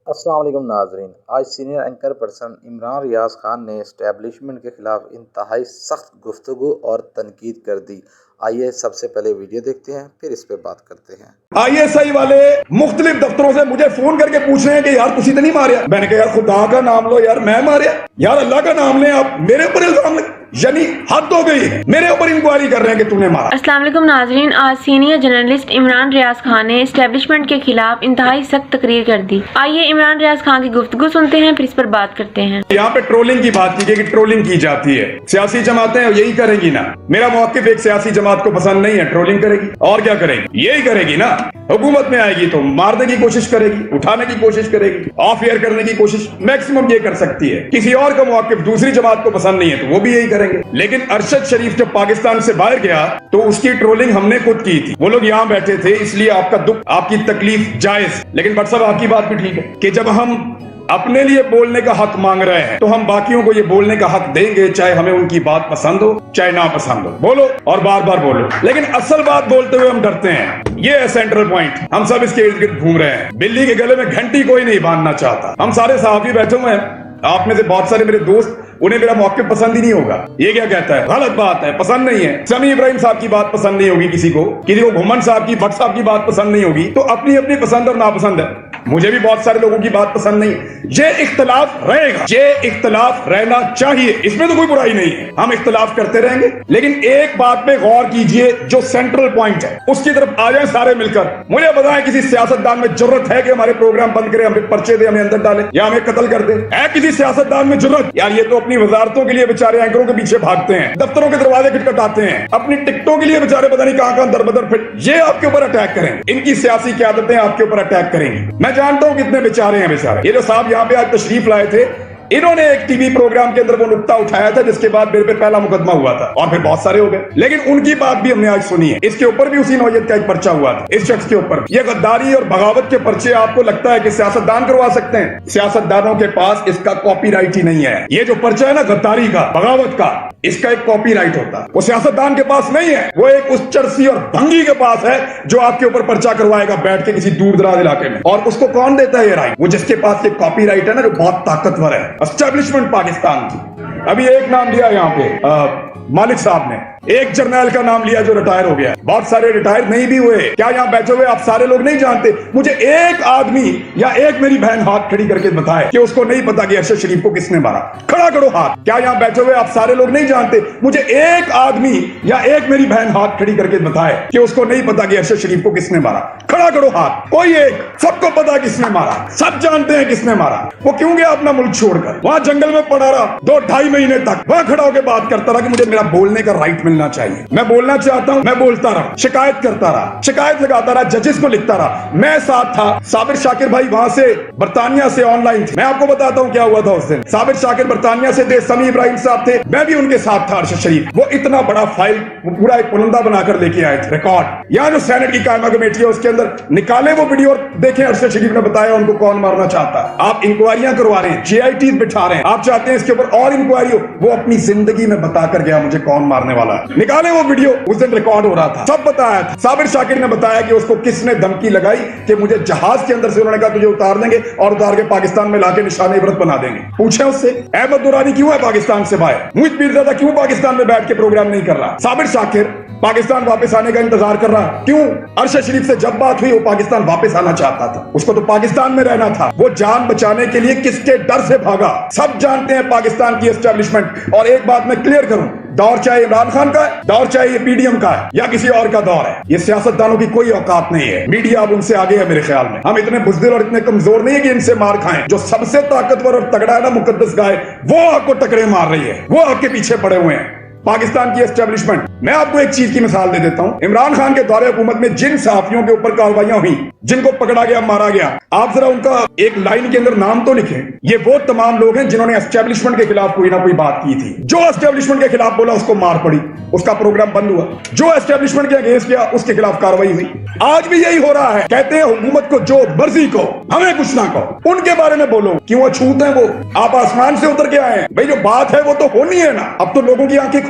السلام علیکم ناظرین، آج سینئر اینکر پرسن عمران ریاض خان نے اسٹیبلشمنٹ کے خلاف انتہائی سخت گفتگو اور تنقید کر دی۔ آئیے سب سے پہلے ویڈیو دیکھتے ہیں، پھر اس پہ بات کرتے ہیں۔ ISI والے مختلف دفتروں سے مجھے فون کر کے پوچھ رہے ہیں کہ یار تسی تو نہیں ماریا۔ میں نے کہا یار خدا کا نام لو، یار میں ماریا؟ یار اللہ کا نام لیں، آپ میرے اوپر الزام لیں، یعنی حد ہو گئی ہے، میرے اوپر انکوائری کر رہے ہیں کہ تو نے مارا۔ السلام علیکم ناظرین، آج سینئر جرنلسٹ عمران ریاض خان نے اسٹیبلشمنٹ کے خلاف انتہائی سخت تقریر کر دی۔ آئیے عمران ریاض خان کی گفتگو سنتے ہیں، پھر اس پر بات کرتے ہیں۔ یہاں پہ ٹرولنگ کی بات کی گئی کہ ٹرولنگ کی جاتی ہے، سیاسی جماعتیں یہی کریں گی نا۔ میرا موقف ایک سیاسی جماعت کو پسند نہیں ہے، ٹرولنگ کرے گی اور کیا کرے گی؟ یہی کرے گی نا۔ حکومت میں آئے گی تو مارنے کی کوشش کرے گی، اٹھانے کی کوشش کرے گی، آف ایئر کرنے کی کوشش میکسیمم یہ کر سکتی ہے۔ کسی اور کا موقف دوسری جماعت کو پسند نہیں ہے تو وہ بھی یہی کریں گے۔ لیکن ارشد شریف جب پاکستان سے باہر گیا تو اس کی ٹرولنگ ہم نے خود کی تھی۔ وہ لوگ یہاں بیٹھے تھے، اس لیے آپ کا دکھ، آپ کی تکلیف جائز، لیکن بٹ صاحب آپ کی بات بھی ٹھیک ہے کہ جب ہم اپنے لیے بولنے کا حق مانگ رہے ہیں تو ہم باقیوں کو یہ بولنے کا حق دیں گے، چاہے ہمیں ان کی بات پسند ہو چاہے نہ پسند ہو۔ بولو اور بار بار بولو، لیکن اصل بات بولتے ہوئے ہم ڈرتے ہیں۔ یہ ہے سینٹرل پوائنٹ، ہم سب اس کے ارد گرد گھوم رہے ہیں۔ بلی کے گلے میں گھنٹی کوئی نہیں باندھنا چاہتا۔ ہم سارے صحافی بیٹھے ہوئے ہیں، آپ میں سے بہت سارے میرے دوست، انہیں میرا موقف پسند ہی نہیں ہوگا۔ یہ کیا کہتا ہے؟ غلط بات ہے، پسند نہیں ہے۔ سمیع ابراہیم صاحب کی بات پسند نہیں ہوگی کسی کو گھمن صاحب کی، بٹ صاحب کی بات پسند نہیں ہوگی، تو اپنی اپنی پسند اور ناپسند ہے۔ مجھے بھی بہت سارے لوگوں کی بات پسند نہیں ہے۔ یہ اختلاف رہے گا، یہ اختلاف رہنا چاہیے، اس میں تو کوئی برائی نہیں ہے، ہم اختلاف کرتے رہیں گے۔ لیکن ایک بات پہ غور کیجئے، جو سینٹرل پوائنٹ ہے اس کی طرف آ جائیں سارے مل کر۔ مجھے بتائیں کسی سیاستدان میں جرت ہے کہ ہمارے پروگرام بند کرے، ہمیں پرچے دے، ہمیں اندر ڈالے یا ہمیں قتل کر دے؟ ہے کسی سیاستدان میں جرت؟ یار یہ تو اپنی وزارتوں کے لیے بیچارے اینکروں کے پیچھے بھاگتے ہیں، دفتروں کے دروازے کھٹکھٹاتے ہیں، اپنی ٹکٹوں کے لیے بیچارے پتہ نہیں کہاں کہاں در بدر پھر یہ آپ کے اوپر اٹیک کریں، ان کی سیاسی قیادتیں آپ کے اوپر اٹیک کریں گی۔ میں جانتا ہوں کتنے بیچارے ہیں بیچارے۔ یہ جو صاحب یہاں پہ آج تشریف لائے تھے، انہوں نے ایک ٹی وی پروگرام کے اندر وہ نقطہ اٹھایا تھا جس کے بعد میرے پہ پہلا مقدمہ ہوا تھا اور پھر بہت سارے ہو گئے، لیکن ان کی بات بھی ہم نے آج سنی ہے۔ اس کے اوپر بھی اسی نوعیت کا ایک پرچہ ہوا تھا، اس شخص کے اوپر۔ یہ غداری اور بغاوت کے پرچے آپ کو لگتا ہے کہ سیاستدان کروا سکتے ہیں؟ سیاستدانوں کے پاس اس کا کاپی رائٹ ہی نہیں ہے۔ یہ جو پرچہ ہے نا غداری کا، بغاوت کا، اس کا ایک کاپی رائٹ ہوتا ہے، وہ سیاستدان کے پاس نہیں ہے، وہ ایک اس چرسی اور بھنگی کے پاس ہے جو آپ کے اوپر پرچہ کروائے گا بیٹھ کے کسی دور دراز علاقے میں۔ اور اس کو کون دیتا ہے یہ رائٹ؟ وہ جس کے پاس یہ کاپی رائٹ ہے نا، جو بہت طاقتور ہے، اسٹیبلشمنٹ پاکستان کی۔ ابھی ایک نام لیا یہاں پہ مالک صاحب نے، ایک جرنیل کا نام لیا جو ریٹائر ہو گیا، بہت سارے ریٹائر نہیں بھی ہوئے۔ کیا یہاں بیٹھے ہوئے آپ سارے لوگ نہیں جانتے؟ مجھے ایک آدمی یا ایک میری بہن ہاتھ کھڑی کر کے بتائے کہ اس کو نہیں پتا کہ ارشد شریف کو کس نے مارا۔ کھڑا کرو ہاتھ۔ کیا یہاں بیٹھے ہوئے آپ سارے لوگ نہیں جانتے؟ مجھے ایک آدمی یا ایک میری بہن ہاتھ کھڑی کر کے بتائے کہ اس کو نہیں پتا کہ ارشد شریف کو کس نے مارا۔ کھڑا کرو ہاتھ۔ کوئی ایک، سب کو پتا کس نے مارا، سب جانتے ہیں کس نے مارا۔ وہ کیوں گیا اپنا ملک چھوڑ کر؟ وہاں جنگل میں پڑا رہا 2-2.5 مہینے تک، وہاں کھڑا ہو کے بات کرتا رہا کہ مجھے میرا بولنے کا رائٹ ملنا چاہیے، میں بولنا چاہتا ہوں، میں بولتا رہا، شکایت کرتا رہا، شکایت لگاتا رہا، ججز کو لکھتا رہا، میں ساتھ تھا۔ صابر شاکر بھائی وہاں سے برطانیہ سے آن لائن تھے، میں آپ کو بتاتا ہوں کیا ہوا تھا اس دن۔ صابر شاکر برطانیہ سے تھے، سمیع ابراہیم صاحب تھے، میں بھی ان کے ساتھ تھا۔ ارشد شریف وہ اتنا بڑا فائل وہ پورا ایک پرندہ بنا کر لے کے آئے تھے، ریکارڈ۔ یہاں جو سینٹ کی قائمہ کمیٹی ہے اس کے اندر نکالے وہ ویڈیو اور دیکھیں ارشد شریف نے بتایا ان کو کون مارنا چاہتا ہے۔ آپ انکوائریاں کروا رہے ہیں، JITs بٹھا رہے ہیں، آپ چاہتے ہیں اس کے اوپر اور انکوائری ہو۔ وہ اپنی زندگی میں بتا کر گیا مجھے کون مارنے والا ہے۔ نکالے وہ ویڈیو، اس دن ریکارڈ ہو رہا تھا، سب بتایا تھا۔ صابر شاکر نے بتایا کہ اس کو کس نے دھمکی لگائی کہ مجھے جہاز کے اندر سے انہوں نے کہا تجھے اتار دیں گے اور اتار کے پاکستان میں لا کے نشان عبرت بنا دیں گے۔ پوچھیں اس سے احمد درانی کیوں ہے پاکستان سے باہر؟ محیط پیرزادہ کیوں پاکستان میں بیٹھ کے پروگرام نہیں کر رہا؟ صابر شاکر پاکستان واپس آنے کا انتظار کر رہا، کیوں؟ ارشد شریف سے جب بات ہوئی وہ پاکستان واپس آنا چاہتا تھا، اس کو تو پاکستان میں رہنا تھا۔ وہ جان بچانے کے لیے کس کے ڈر سے بھاگا؟ سب جانتے ہیں پاکستان کی اسٹیبلشمنٹ۔ اور ایک بات میں کلیئر کروں، دور چاہے عمران خان کا ہے، دور چاہے یہ PDM کا ہے یا کسی اور کا دور ہے، یہ سیاستدانوں کی کوئی اوقات نہیں ہے۔ میڈیا اب ان سے آگے ہے میرے خیال میں۔ ہم اتنے بزدل اور اتنے کمزور نہیں ہے کہ ان سے مار کھائیں۔ جو سب سے طاقتور اور تگڑا ہے نا، مقدس گائے، وہ آپ کو ٹکرے مار رہی ہے، وہ آپ کے پیچھے پڑے ہوئے ہیں۔ پاکستان کی اسٹیبلشمنٹ، میں آپ کو ایک چیز کی مثال دے دیتا ہوں۔ عمران خان کے دور حکومت میں جن صحافیوں کے اوپر کارروائیاں ہوئی، جن کو پکڑا گیا، مارا گیا، آپ ذرا ان کا ایک لائن کے اندر نام تو لکھیں۔ یہ وہ تمام لوگ ہیں جنہوں نے اسٹیبلشمنٹ کے خلاف کوئی نہ کوئی بات کی تھی۔ جو اسٹیبلشمنٹ کے خلاف بولا اس کو مار پڑی، اس کا پروگرام بند ہوا۔ جو اسٹیبلشمنٹ کے اگینسٹ کیا اس کے خلاف کارروائی ہوئی۔ آج بھی یہی ہو رہا ہے، کہتے ہیں حکومت کو جو مرضی کو، ہمیں کچھ نہ کہو، ان کے بارے میں بولو۔ کیوں اچھوت ہیں وہ؟ آپ آسمان سے اتر کے آئے ہیں بھائی، جو بات ہے وہ تو ہونی ہے نا۔ اب تو لوگوں کی آنکھیں